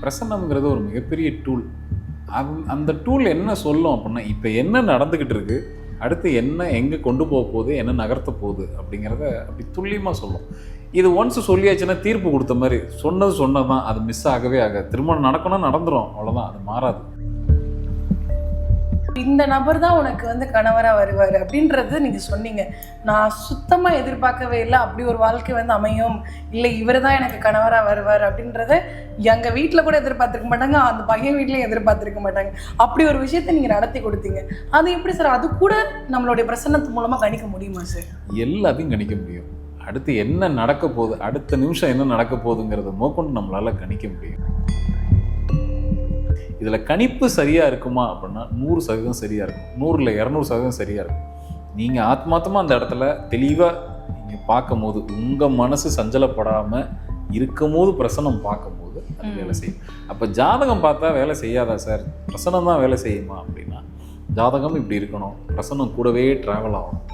பிரசன்னம்ங்கிறது ஒரு மிகப்பெரிய டூல். அந்த டூல் என்ன சொல்லும் அப்படின்னா, இப்போ என்ன நடந்துக்கிட்டு இருக்கு, அடுத்து என்ன எங்கே கொண்டு போக போகுது, என்ன நகர்த்த போகுது அப்படிங்கிறத அப்படி துல்லியமாக சொல்லும். இது ஒன்ஸ் சொல்லியாச்சுன்னா தீர்ப்பு கொடுத்த மாதிரி, சொன்னது தான், அது மிஸ் ஆகவே ஆகாது. திருமணம் நடக்கணும், நடந்துடும், அவ்வளோதான், அது மாறாது. இந்த நபர் தான் உனக்கு கணவராக வருவார் அப்படின்றது நீங்கள் சொன்னீங்க. நான் சுத்தமாக எதிர்பார்க்கவே இல்லை அப்படி ஒரு வாழ்க்கை அமையும், இல்லை இவர் தான் எனக்கு கணவராக வருவார் அப்படின்றத எங்கள் வீட்டில் கூட எதிர்பார்த்துருக்க மாட்டாங்க, அந்த பையன் வீட்லையும் எதிர்பார்த்துருக்க மாட்டாங்க. அப்படி ஒரு விஷயத்தை நீங்கள் நடத்தி கொடுத்தீங்க. அது எப்படி சார் அது கூட நம்மளுடைய பிரசன்னத்து மூலமாக கணிக்க முடியுமா சார்? எல்லாத்தையும் கணிக்க முடியும். அடுத்து என்ன நடக்க போகுது, அடுத்த நிமிஷம் என்ன நடக்க போகுதுங்கிறத மோக்கொண்டு நம்மளால் கணிக்க முடியும். இதில் கணிப்பு சரியாக இருக்குமா அப்படின்னா 100% சரியாக இருக்கும். 100ல் 200% சரியாக இருக்கும். நீங்கள் ஆத்மார்த்தமாக அந்த இடத்துல தெளிவாக நீங்கள் பார்க்கும் போது, உங்கள் மனசு சஞ்சலப்படாமல் இருக்கும் போது பிரசனம் பார்க்கும்போது அது வேலை செய்யும். அப்போ ஜாதகம் பார்த்தா வேலை செய்யாதா சார், பிரசனம் தான் வேலை செய்யுமா அப்படின்னா, ஜாதகம் இப்படி இருக்கணும், பிரசனம் கூடவே ட்ராவல் ஆகணும்.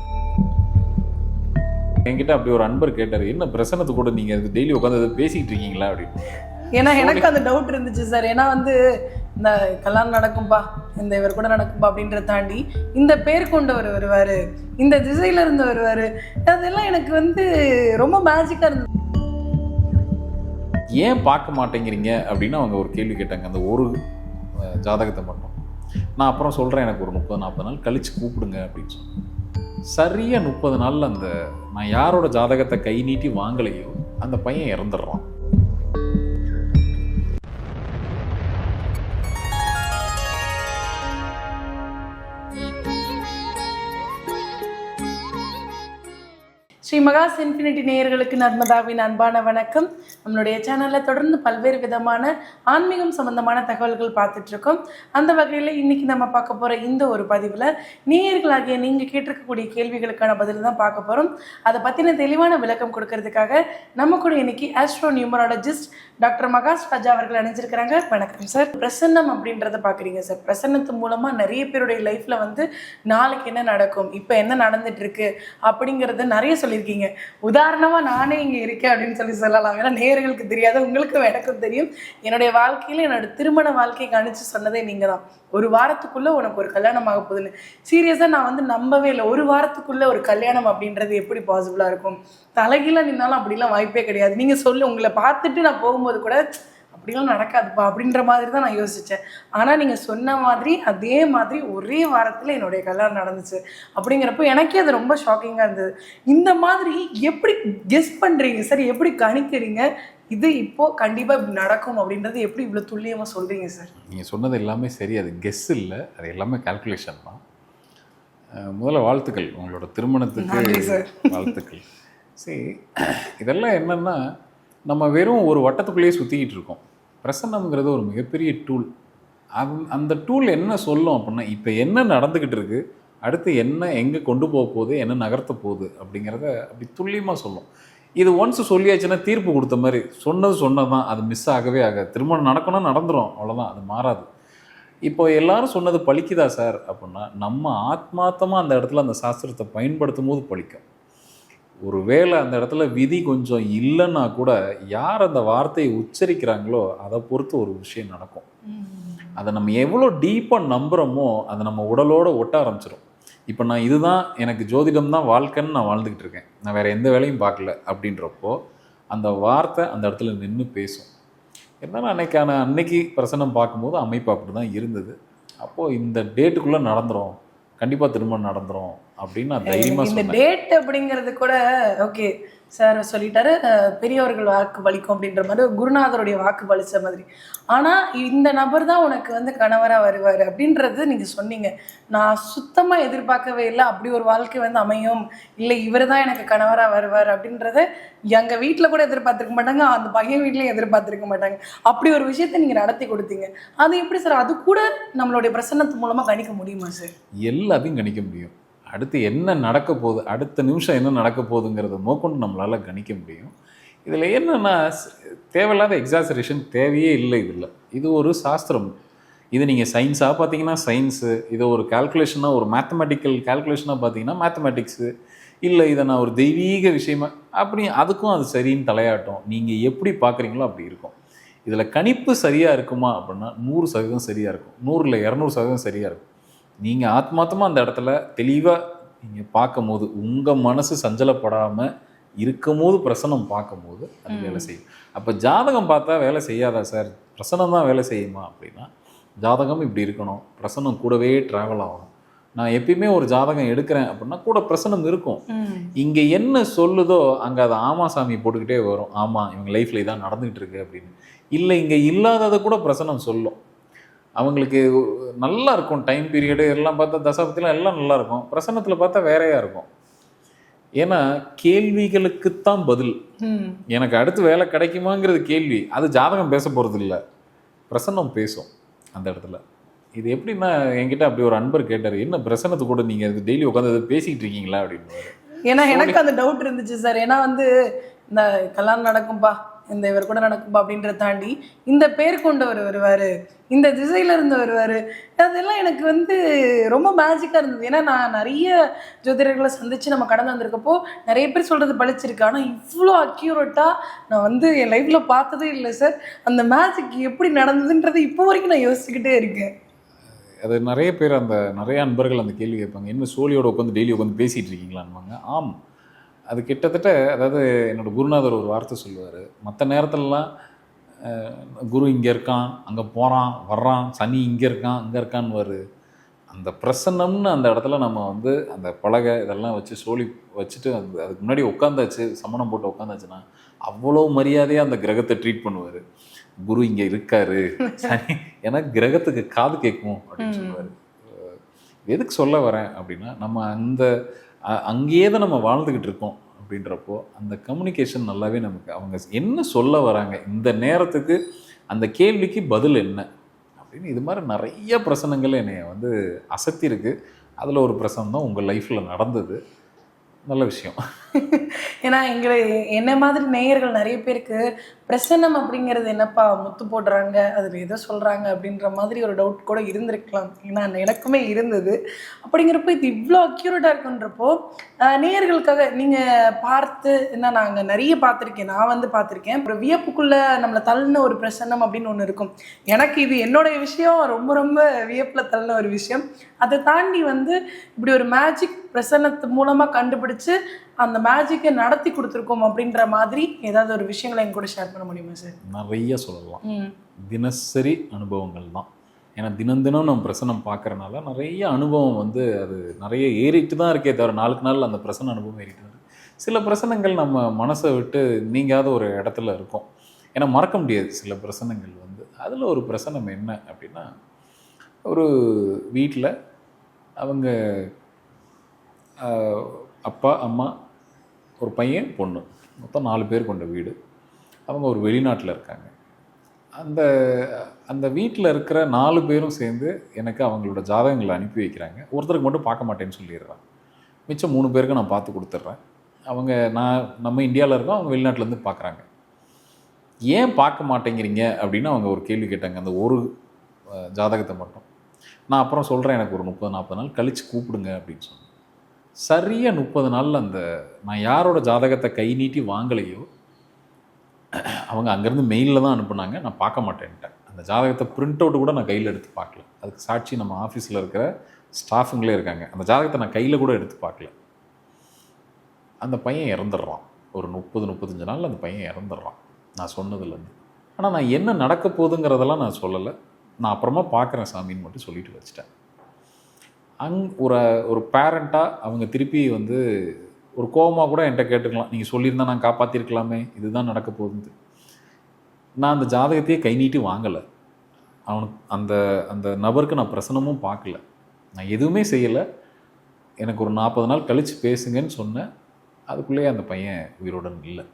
என்கிட்ட அப்படி ஒரு அன்பர் கேட்டார், என்ன பிரசனத்து கூட நீங்கள் டெய்லி உட்காந்து பேசிக்கிட்டு இருக்கீங்களா அப்படின்னு. ஏன்னா எனக்கு அந்த டவுட் இருந்துச்சு சார். ஏன்னா இந்த கல்யாணம் நடக்கும்பா, இந்த இவர் கூட நடக்கும்பா அப்படின்றத தாண்டி இந்த பேர் கொண்டவர் வருவார், இந்த திசையில இருந்து வருவார், அதெல்லாம் எனக்கு ரொம்ப மேஜிக்காக இருந்தது. ஏன் பார்க்க மாட்டேங்கிறீங்க அப்படின்னு அவங்க ஒரு கேள்வி கேட்டாங்க, அந்த ஒரு ஜாதகத்தை மட்டும். நான் அப்புறம் சொல்கிறேன், எனக்கு ஒரு 30-40 நாள் கழித்து கூப்பிடுங்க அப்படின்னு சொன்னேன். சரியாக 30 நாளில் அந்த நான் யாரோட ஜாதகத்தை கை நீட்டி வாங்கலையோ அந்த பையன் இறந்துடுறான். ஸ்ரீ மகாஸ் இன்ஃபினிட்டி நேயர்களுக்கு நர்மதாவின் அன்பான வணக்கம். நம்மளுடைய சேனலில் தொடர்ந்து பல்வேறு விதமான ஆன்மீகம் சம்பந்தமான தகவல்கள் பார்த்துட்ருக்கோம். அந்த வகையில் இன்றைக்கி நம்ம பார்க்க போகிற இந்த ஒரு பதிவில் நேயர்களாகிய நீங்கள் கேட்டிருக்கக்கூடிய கேள்விகளுக்கான பதில் தான் பார்க்க போகிறோம். அதை பற்றின தெளிவான விளக்கம் கொடுக்கறதுக்காக நம்ம கூட இன்றைக்கி ஆஸ்ட்ரோ நியூமராலஜிஸ்ட் டாக்டர் மகாஸ் ராஜா அவர்கள் அணிஞ்சிருக்கிறாங்க. வணக்கம் சார். பிரசன்னம் அப்படின்றத பார்க்குறீங்க சார். பிரசன்னத்து மூலமாக நிறைய பேருடைய லைஃப்பில் நாளைக்கு என்ன நடக்கும், இப்போ என்ன நடந்துட்டுருக்கு அப்படிங்கிறத நிறைய சொல்லியிருக்கீங்க. உதாரணமாக நானே இங்கே இருக்கேன் அப்படின்னு சொல்லலாம். ஏன்னா நேயர்களுக்கு தெரியாத உங்களுக்கும் எனக்கும் தெரியும். என்னுடைய வாழ்க்கையில் என்னோட திருமண வாழ்க்கையை கணிச்சு சொன்னதே நீங்கள் தான். ஒரு வாரத்துக்குள்ளே உனக்கு ஒரு கல்யாணம் ஆக போகுதுன்னு. சீரியஸாக நான் நம்பவே இல்லை. ஒரு வாரத்துக்குள்ளே ஒரு கல்யாணம் அப்படின்றது எப்படி பாசிபிளாக இருக்கும்? தலைகீழ நின்னாலும் அப்படிலாம் வாய்ப்பே கிடையாது. நீங்கள் சொல்லி உங்களை பார்த்துட்டு நான் போகும்போது கூட அப்படிலாம் நடக்காதுப்பா அப்படின்ற மாதிரி தான் நான் யோசித்தேன். ஆனால் நீங்கள் சொன்ன மாதிரி அதே மாதிரி ஒரே வாரத்தில் என்னுடைய கல்யாணம் நடந்துச்சு. அப்படிங்கிறப்போ எனக்கே அது ரொம்ப ஷாக்கிங்காக இருந்தது. இந்த மாதிரி எப்படி கெஸ் பண்ணுறீங்க சார், எப்படி கணிக்கிறீங்க இது இப்போது கண்டிப்பாக இப்படி நடக்கும் அப்படின்றது எப்படி இவ்வளோ துல்லியமாக சொல்கிறீங்க சார்? நீங்கள் சொன்னது எல்லாமே சரி, அது கெஸ் இல்லை, அது எல்லாமே கால்குலேஷன் தான். முதல்ல வாழ்த்துக்கள், உங்களோட திருமணத்துக்கு வாழ்த்துக்கள். சரி, இதெல்லாம் என்னென்னா நம்ம வெறும் ஒரு வட்டத்துக்குள்ளேயே சுற்றிக்கிட்டு இருக்கோம். பிரசன்னம்ங்கிறது ஒரு மிகப்பெரிய டூல். அந்த டூல் என்ன சொல்லும் அப்படின்னா, இப்போ என்ன நடந்துக்கிட்டு இருக்குது, அடுத்து என்ன எங்கே கொண்டு போக போகுது, என்ன நகர்த்த போகுது அப்படிங்கிறத அப்படி துல்லியமாக சொல்லும். இது ஒன்ஸ் சொல்லியாச்சுன்னா தீர்ப்பு கொடுத்த மாதிரி, சொன்னது தான், அது மிஸ் ஆகவே ஆகாது. திருமணம் நடக்கணும், நடந்துடும், அவ்வளோதான், அது மாறாது. இப்போ எல்லாரும் சொன்னது பழிக்குதா சார் அப்படின்னா, நம்ம ஆத்மார்த்தமாக அந்த இடத்துல அந்த சாஸ்திரத்தை பயன்படுத்தும் போது பழிக்கும். ஒரு வேளை அந்த இடத்துல விதி கொஞ்சம் இல்லைன்னா கூட யார் அந்த வார்த்தையை உச்சரிக்கிறாங்களோ அதை பொறுத்து ஒரு விஷயம் நடக்கும். அதை நம்ம எவ்வளோ டீப்பாக நம்புகிறோமோ அதை நம்ம உடலோடு ஒட்ட ஆரம்பிச்சிடும். இப்போ நான் இதுதான் எனக்கு ஜோதிடம் தான் வாழ்க்கைன்னு நான் வாழ்ந்துக்கிட்டு இருக்கேன், நான் வேறு எந்த வேலையும் பார்க்கல அப்படின்றப்போ அந்த வார்த்தை அந்த இடத்துல நின்று பேசும். இருந்தாலும் அன்னைக்கு பிரசன்னம் பார்க்கும்போது அமைப்பு அப்படி தான் இருந்தது. அப்போது இந்த டேட்டுக்குள்ளே நடந்துடும், கண்டிப்பாக திருமணம் நடந்துடும் அப்படின்னு நான் தைரியமாக சொன்னேன். இந்த டேட் அப்படிங்கிறது கூட ஓகே சார் சொல்லிட்டாரு, பெரியவர்கள் வாக்கு பலிக்கும் அப்படின்ற மாதிரி ஒரு குருநாதருடைய வாக்கு பலிச்ச மாதிரி. ஆனால் இந்த நபர் தான் உனக்கு கணவராக வருவார் அப்படின்றது நீங்கள் சொன்னீங்க. நான் சுத்தமாக எதிர்பார்க்கவே இல்லை அப்படி ஒரு வாழ்க்கை அமையும், இல்லை இவர் தான் எனக்கு கணவராக வருவார் அப்படின்றத எங்கள் வீட்டில் கூட எதிர்பார்த்துருக்க மாட்டாங்க, அந்த பையன் வீட்லையும் எதிர்பார்த்துருக்க மாட்டாங்க. அப்படி ஒரு விஷயத்தை நீங்கள் நடத்தி கொடுத்தீங்க. அது எப்படி சார் அது கூட நம்மளுடைய பிரசன்னத்து மூலமாக கணிக்க முடியுமா சார்? எல்லாத்தையும் கணிக்க முடியும். அடுத்து என்ன நடக்க போகுது, அடுத்த நிமிஷம் என்ன நடக்க போகுதுங்கிறத மோக்கொண்டு நம்மளால் கணிக்க முடியும். இதில் என்னென்னா தேவையில்லாத எக்ஸாசரேஷன் தேவையே இல்லை. இது ஒரு சாஸ்திரம். இது நீங்கள் சயின்ஸாக பார்த்தீங்கன்னா சயின்ஸு, இதை ஒரு கால்குலேஷனாக ஒரு மேத்தமெட்டிக்கல் கால்குலேஷனாக பார்த்தீங்கன்னா மேத்தமெட்டிக்ஸு, இல்லை இதை நான் ஒரு தெய்வீக விஷயமா அப்படி அதுக்கும் அது சரின்னு தலையாட்டும். நீங்கள் எப்படி பார்க்குறீங்களோ அப்படி இருக்கும். இதில் கணிப்பு சரியாக இருக்குமா அப்படின்னா 100% சரியாக இருக்கும், 100ல் 200% சரியாக இருக்கும். நீங்கள் ஆத்மார்த்தமாக அந்த இடத்துல தெளிவாக நீங்கள் பார்க்கும் போது உங்கள் மனசு சஞ்சலப்படாமல் இருக்கும் போது பிரசனம் பார்க்கும்போது அது வேலை செய்யும். அப்போ ஜாதகம் பார்த்தா வேலை செய்யாதா சார், பிரசனம் தான் வேலை செய்யுமா அப்படின்னா, ஜாதகம் இப்படி இருக்கணும், பிரசனம் கூடவே ட்ராவல் ஆகணும். நான் எப்பயுமே ஒரு ஜாதகம் எடுக்கிறேன் அப்படின்னா கூட பிரசனம் இருக்கும். இங்கே என்ன சொல்லுதோ அங்கே அதை ஆமா சாமி போட்டுக்கிட்டே வரும். ஆமாம் இவங்க லைஃப்பில் இதான் நடந்துகிட்டு இருக்கு அப்படின்னு. இல்லை இங்கே இல்லாததை கூட பிரசனம் சொல்லும். அவங்களுக்கு நல்லா இருக்கும் டைம் பீரியடு எல்லாம் பார்த்தா, தசாபத்திலாம் எல்லாம் நல்லா இருக்கும், பிரசன்னத்தில் பார்த்தா வேறையாக இருக்கும். ஏன்னா கேள்விகளுக்குத்தான் பதில். எனக்கு அடுத்து வேலை கிடைக்குமாங்கிறது கேள்வி, அது ஜாதகம் பேச போகிறது இல்லை, பிரசன்னம் பேசும் அந்த இடத்துல. இது எப்படின்னா, என்கிட்ட அப்படி ஒரு அன்பர் கேட்டார், என்ன பிரசன்னத்து கூட நீங்கள் டெய்லி உட்காந்து பேசிக்கிட்டு இருக்கீங்களா அப்படின்னு. ஏன்னா எனக்கு அந்த டவுட் இருந்துச்சு சார். ஏன்னா வந்து இந்த கல்யாணம் நடக்கும்பா, இந்த இவர் கூட நடக்கும்பா அப்படின்றத தாண்டி இந்த பேர் கொண்டவர் வருவார், இந்த திசையில இருந்து வருவார், அதெல்லாம் எனக்கு வந்து ரொம்ப மேஜிக்காக இருந்தது. ஏன்னா நான் நிறைய ஜோதிடர்களை சந்தித்து நம்ம கடந்து வந்திருக்கப்போ நிறைய பேர் சொல்கிறது பழிச்சிருக்கு. ஆனால் இவ்வளோ அக்யூரேட்டாக நான் வந்து என் லைஃப்பில் பார்த்ததே இல்லை சார். அந்த மேஜிக் எப்படி நடந்ததுன்றது இப்போ வரைக்கும் நான் யோசிச்சுக்கிட்டே இருக்கேன். அது நிறைய பேர், அந்த நிறைய அன்பர்கள் அந்த கேள்வி கேட்பாங்க, என்ன சோழியோட உட்காந்து டெய்லி உட்காந்து பேசிகிட்டு இருக்கீங்களான்பாங்க. ஆம், அது கிட்டத்தட்ட, அதாவது என்னோட குருநாதர் ஒரு வார்த்தை சொல்லுவார், மற்ற நேரத்துலலாம் குரு இங்கே இருக்கான், அங்கே போகிறான் வர்றான், சனி இங்கே இருக்கான் அங்கே இருக்கான்னு அந்த பிரசன்னம்னு அந்த இடத்துல நம்ம வந்து அந்த பலகை இதெல்லாம் வச்சு சோழி வச்சுட்டு அதுக்கு முன்னாடி உட்காந்தாச்சு, சமணம் போட்டு உட்காந்தாச்சுன்னா அவ்வளோ மரியாதையாக அந்த கிரகத்தை ட்ரீட் பண்ணுவார். குரு இங்கே இருக்காரு, சனி, ஏன்னா கிரகத்துக்கு காது கேட்கும் அப்படின்னு சொல்லுவார். எதுக்கு சொல்ல வரேன் அப்படின்னா, நம்ம அங்கேயே தான் நம்ம வாழ்ந்துக்கிட்டு இருக்கோம் அப்படின்றப்போ அந்த கம்யூனிகேஷன் நல்லாவே நமக்கு, அவங்க என்ன சொல்ல வராங்க இந்த நேரத்துக்கு, அந்த கேள்விக்கு பதில் என்ன அப்படின்னு, இது மாதிரி நிறைய பிரசனங்கள் என்னை வந்து அசத்தி இருக்குது. அதில் ஒரு பிரசனம் தான் உங்கள் லைஃப்பில் நடந்தது. நல்ல விஷயம். ஏன்னா என்ன மாதிரி நேயர்கள் நிறைய பேருக்கு பிரசன்னம் அப்படிங்கிறது என்னப்பா முத்து போடுறாங்க, அதில் ஏதோ சொல்கிறாங்க அப்படின்ற மாதிரி ஒரு டவுட் கூட இருந்திருக்கலாம். ஏன்னா எனக்குமே இருந்தது. அப்படிங்கிறப்போ இது இவ்வளோ அக்யூரேட்டாக இருக்குன்றப்போ நேயர்களுக்காக நீங்கள் பார்த்து, என்ன நாங்கள் நிறைய பார்த்துருக்கேன், நான் வந்து பார்த்துருக்கேன், ஒரு வியப்புக்குள்ளே நம்மளை தள்ளின ஒரு பிரசன்னம் அப்படின்னு ஒன்று இருக்கும். எனக்கு இது என்னுடைய விஷயம், ரொம்ப ரொம்ப வியப்பில் தள்ளின ஒரு விஷயம். அதை தாண்டி வந்து இப்படி ஒரு மேஜிக் பிரசன்னத்து மூலமாக கண்டுபிடிச்சு அந்த மேஜிக்கை நடத்தி கொடுத்துருக்கோம் அப்படின்ற மாதிரி ஏதாவது ஒரு விஷயங்களை எங்க கூட ஷேர் பண்ண முடியுமா சார்? நிறைய சொல்லலாம். தினசரி அனுபவங்கள் தான். ஏன்னா தினம் தினம் நம்ம பிரசனம் பார்க்குறனால நிறைய அனுபவம் வந்து அது நிறைய ஏறிட்டு தான் இருக்கே தவிர, நாளுக்கு நாள் அந்த பிரசன அனுபவம் ஏறிட்டு தான் இருக்கு. சில பிரசனங்கள் நம்ம மனசை விட்டு நீங்காத ஒரு இடத்துல இருக்கும், ஏன்னா மறக்க முடியாது சில பிரசனங்கள் வந்து. அதில் ஒரு பிரசனம் என்ன அப்படின்னா, ஒரு வீட்டில் அவங்க அப்பா அம்மா ஒரு பையன் பொண்ணு, மொத்தம் 4 பேர் கொண்ட வீடு. அவங்க ஒரு வெளிநாட்டில் இருக்காங்க. அந்த வீட்டில் இருக்கிற 4 பேரும் சேர்ந்து எனக்கு அவங்களோட ஜாதகங்களை அனுப்பி வைக்கிறாங்க. ஒருத்தருக்கு மட்டும் பார்க்க மாட்டேன்னு சொல்லிடுறான், மிச்சம் 3 பேருக்கு நான் பார்த்து கொடுத்துட்றேன். அவங்க நம்ம இந்தியாவில் இருக்கோம், அவங்க வெளிநாட்டிலேருந்து பார்க்குறாங்க. ஏன் பார்க்க மாட்டேங்கிறீங்க அப்படின்னு அவங்க ஒரு கேள்வி கேட்டாங்க, அந்த ஒரு ஜாதகத்தை மட்டும். நான் அப்புறம் சொல்கிறேன், எனக்கு ஒரு 30-40 நாள் கழித்து கூப்பிடுங்க அப்படின்னு சொன்னேன். சரியாக 30 நாளில் நான் யாரோட ஜாதகத்தை கை நீட்டி வாங்கலையோ அவங்க அங்கேருந்து மெயிலில் தான் அனுப்புனாங்க, நான் பார்க்க மாட்டேன்ட்டேன். அந்த ஜாதகத்தை பிரிண்ட் அவுட்டு கூட நான் கையில் எடுத்து பார்க்கல. அதுக்கு சாட்சி நம்ம ஆஃபீஸில் இருக்கிற ஸ்டாஃபுங்களே இருக்காங்க. அந்த ஜாதகத்தை நான் கையில் கூட எடுத்து பார்க்கல. அந்த பையன் இறந்துடுறான். ஒரு 30-35 நாளில் அந்த பையன் இறந்துடுறான் நான் சொன்னதுலேருந்து. ஆனால் நான் என்ன நடக்க போகுதுங்கிறதெல்லாம் நான் சொல்லலை. நான் அப்புறமா பார்க்குறேன் சாமின்னு மட்டும் சொல்லிட்டு வச்சுட்டேன். ஒரு பேரண்ட்டாக அவங்க திருப்பி வந்து ஒரு கோபமாக கூட என்கிட்ட கேட்டுக்கலாம், நீங்கள் சொல்லியிருந்தா நான் காப்பாற்றிருக்கலாமே, இதுதான் நடக்க போகுது. நான் அந்த ஜாதகத்தையே கை நீட்டி வாங்கலை. அவனுக்கு அந்த நபருக்கு நான் பிரசனமும் பார்க்கல, நான் எதுவுமே செய்யலை. எனக்கு ஒரு 40 நாள் கழித்து பேசுங்கன்னு சொன்னேன். அதுக்குள்ளேயே அந்த பையன் உயிருடன் இல்லை.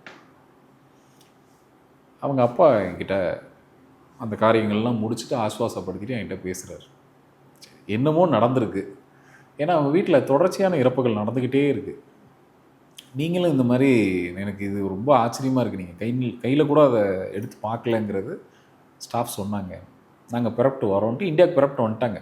அவங்க அப்பா என்கிட்ட அந்த காரியங்கள்லாம் முடிச்சுட்டு ஆசுவாசப்படுத்திட்டு என்கிட்ட பேசுகிறார். என்னமோ நடந்திருக்கு. ஏன்னா அவங்க வீட்டில் தொடர்ச்சியான இறப்புகள் நடந்துக்கிட்டே இருக்குது. நீங்களும் இந்த மாதிரி, எனக்கு இது ரொம்ப ஆச்சரியமாக இருக்குது, நீங்கள் கையில் கூட அதை எடுத்து பார்க்கலங்கிறது ஸ்டாஃப் சொன்னாங்க. நாங்கள் பிறப்பிட்டு வரோன்ட்டு இந்தியாவுக்கு பிறப்பிட்டு வந்துட்டாங்க.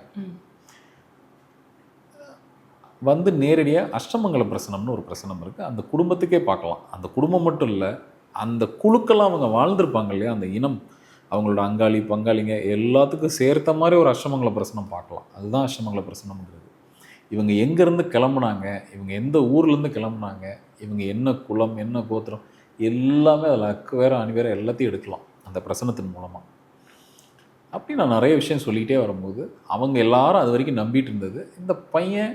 வந்து நேரடியாக அஷ்டமங்கல பிரசனம்னு ஒரு பிரசனம் இருக்குது, அந்த குடும்பத்துக்கே பார்க்கலாம். அந்த குடும்பம் மட்டும் இல்லை, அந்த குழுக்கெல்லாம் அவங்க வாழ்ந்திருப்பாங்க இல்லையா, அந்த இனம், அவங்களோட அங்காளி பங்காளிங்க எல்லாத்துக்கும் சேர்த்த மாதிரி ஒரு அஷ்டமங்கல பிரசனம் பார்க்கலாம். அதுதான் அஷ்டமங்கல பிரசனம்ங்கிறது. இவங்க எங்கேருந்து கிளம்புனாங்க, இவங்க எந்த ஊர்லேருந்து கிளம்புனாங்க, இவங்க என்ன குலம் என்ன கோத்திரம் எல்லாமே அதில் அக்கு வேற அணி வேற எல்லாத்தையும் எடுக்கலாம் அந்த பிரசனத்தின் மூலமாக. அப்படி நான் நிறைய விஷயம் சொல்லிகிட்டே வரும்போது அவங்க எல்லாரும் அது வரைக்கும் நம்பிட்டு இருந்தது, இந்த பையன்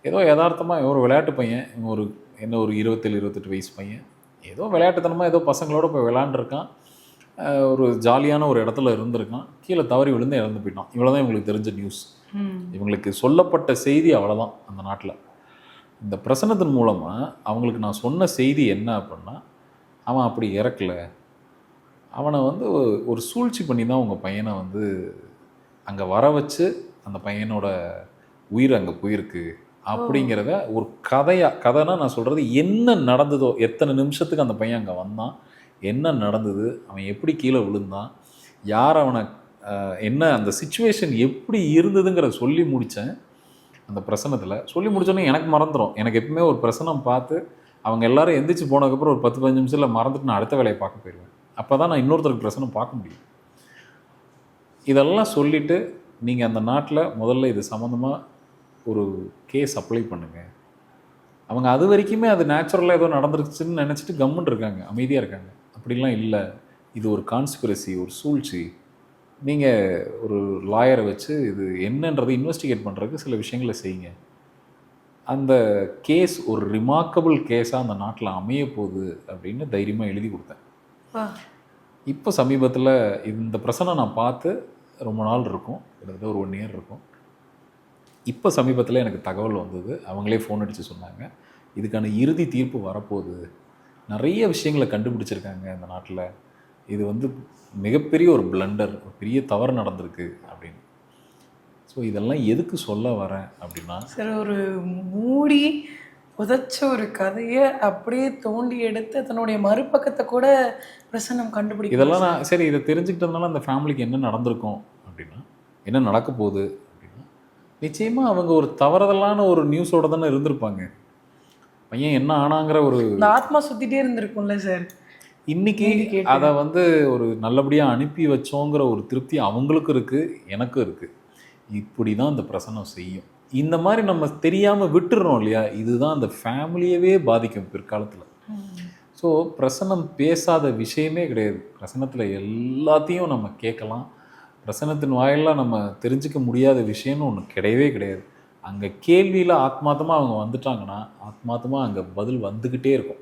ஏதோ யதார்த்தமாக ஒரு விளையாட்டு பையன், ஒரு 27-28 வயசு பையன், ஏதோ விளையாட்டுத்தனமாக ஏதோ பசங்களோட போய் விளையாண்டுருக்கான், ஒரு ஜாலியான ஒரு இடத்துல இருந்திருக்கான், கீழே தவறி விழுந்து இறந்து போயிட்டான். இவ்வளோதான் இவங்களுக்கு தெரிஞ்ச நியூஸ். இவங்களுக்கு சொல்லப்பட்ட செய்தி அவ்வளோதான் அந்த நாட்டில். இந்த பிரசனத்தின் மூலமாக அவங்களுக்கு நான் சொன்ன செய்தி என்ன அப்படின்னா, அவன் அப்படி இறக்கலை, அவனை ஒரு சூழ்ச்சி பண்ணி தான் உங்கள் பையனை அங்கே வர வச்சு அந்த பையனோட உயிர் அங்கே போயிருக்கு அப்படிங்கிறத ஒரு கதைனா நான் சொல்கிறது என்ன நடந்ததோ, எத்தனை நிமிஷத்துக்கு அந்த பையன் அங்கே வந்தான், என்ன நடந்தது, அவன் எப்படி கீழே விழுந்தான், யார் அவனை என்ன அந்த சிச்சுவேஷன் எப்படி இருந்ததுங்கிறத சொல்லி முடித்தேன் அந்த பிரசனத்தில். சொல்லி முடித்தோன்னே எனக்கு மறந்துடும். எனக்கு எப்பவுமே ஒரு பிரசனம் பார்த்து அவங்க எல்லாரும் எந்திரிச்சு போனதுக்கப்புறம் ஒரு 10-15 நிமிஷத்தில் மறந்துட்டு நான் அடுத்த வேலையை பார்க்க போயிடுவேன். அப்போ தான் நான் இன்னொருத்தருக்கு பிரசனம் பார்க்க முடியும். இதெல்லாம் சொல்லிவிட்டு நீங்கள் அந்த நாட்டில் முதல்ல இது சம்மந்தமாக ஒரு கேஸ் அப்ளை பண்ணுங்கள். அவங்க அது வரைக்குமே அது நேச்சுரலாக ஏதோ நடந்துருச்சுன்னு நினச்சிட்டு கம்முன்னு இருக்காங்க, அமைதியாக இருக்காங்க. அப்படிலாம் இல்லை, இது ஒரு கான்ஸ்பிரசி, ஒரு சூழ்ச்சி. நீங்கள் ஒரு லாயரை வச்சு இது என்னன்றதை இன்வெஸ்டிகேட் பண்ணுறதுக்கு சில விஷயங்களை செய்யுங்க. அந்த கேஸ் ஒரு ரிமார்க்கபிள் கேஸாக அந்த நாட்டில் அமைய போகுது அப்படின்னு தைரியமாக எழுதி கொடுத்தேன். இப்போ சமீபத்தில் இந்த பிரச்சனை நான் பார்த்து ரொம்ப நாள் இருக்கும், கிட்டத்தட்ட ஒரு 1 இயர் இருக்கும். இப்போ சமீபத்தில் எனக்கு தகவல் வந்தது, அவங்களே ஃபோன் அடித்து சொன்னாங்க, இதுக்கான இறுதி தீர்ப்பு வரப்போகுது, நிறைய விஷயங்களை கண்டுபிடிச்சிருக்காங்க இந்த நாட்டில், இது மிகப்பெரிய ஒரு பிளண்டர், ஒரு பெரிய தவறு நடந்திருக்கு அப்படின்னு. ஸோ இதெல்லாம் எதுக்கு சொல்ல வரேன் அப்படின்னா, சார் ஒரு மூடி புதைச்ச ஒரு கதையை அப்படியே தோண்டி எடுத்து தன்னுடைய மறுபக்கத்தை கூட பிரசன்னம் கண்டுபிடிக்கும். இதெல்லாம் நான் சரி இதை தெரிஞ்சுக்கிட்டதுனால அந்த ஃபேமிலிக்கு என்ன நடந்திருக்கும் அப்படின்னா, என்ன நடக்க போகுது அப்படின்னா, நிச்சயமாக அவங்க ஒரு தவறுதலான ஒரு நியூஸோடு தானே இருந்திருப்பாங்க. பையன் என்ன ஆனாங்கிற ஒரு ஆத்மா சுற்றிட்டே இருந்திருக்கும்ல சார். இன்னைக்கு அதை ஒரு நல்லபடியாக அனுப்பி வச்சோங்கிற ஒரு திருப்தி அவங்களுக்கும் இருக்குது, எனக்கும் இருக்குது. இப்படி தான் இந்த பிரசனம் செய்யும். இந்த மாதிரி நம்ம தெரியாமல் விட்டுறோம் இல்லையா, இதுதான் அந்த ஃபேமிலியவே பாதிக்கும் பிற்காலத்தில். ஸோ பிரசனம் பேசாத விஷயமே கிடையாது. பிரசனத்தில் எல்லாத்தையும் நம்ம கேட்கலாம். பிரசனத்தின் வாயிலாக நம்ம தெரிஞ்சிக்க முடியாத விஷயம்னு ஒன்று கிடையவே கிடையாது. அங்கே கேள்வியில் ஆத்மார்த்தமாக அவங்க வந்துட்டாங்கன்னா ஆத்மார்த்தமாக அங்கே பதில் வந்துக்கிட்டே இருக்கும்.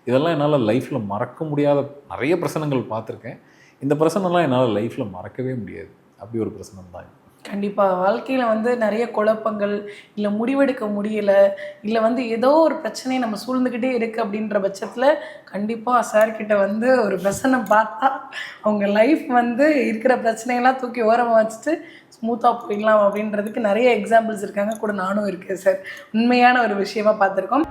இதெல்லாம் என்னால் லைஃப்பில் மறக்க முடியாத நிறைய பிரசனங்கள் பார்த்துருக்கேன். இந்த பிரசனம்லாம் என்னால் லைஃப்பில் மறக்கவே முடியாது. அப்படி ஒரு பிரசனம் தான். கண்டிப்பாக வாழ்க்கையில் நிறைய குழப்பங்கள், இல்லை முடிவெடுக்க முடியலை, இல்லை ஏதோ ஒரு பிரச்சனையை நம்ம சூழ்ந்துக்கிட்டே இருக்குது அப்படின்ற பட்சத்தில் கண்டிப்பாக சார்கிட்ட ஒரு பிரச்சனை பார்த்தா அவங்க லைஃப் இருக்கிற பிரச்சனையெல்லாம் தூக்கி ஓரமாக வச்சுட்டு ஸ்மூத்தாக போயிடலாம் அப்படின்றதுக்கு நிறைய எக்ஸாம்பிள்ஸ் இருக்காங்க, கூட நானும் இருக்கேன் சார். உண்மையான ஒரு விஷயமா பார்த்துருக்கோம்.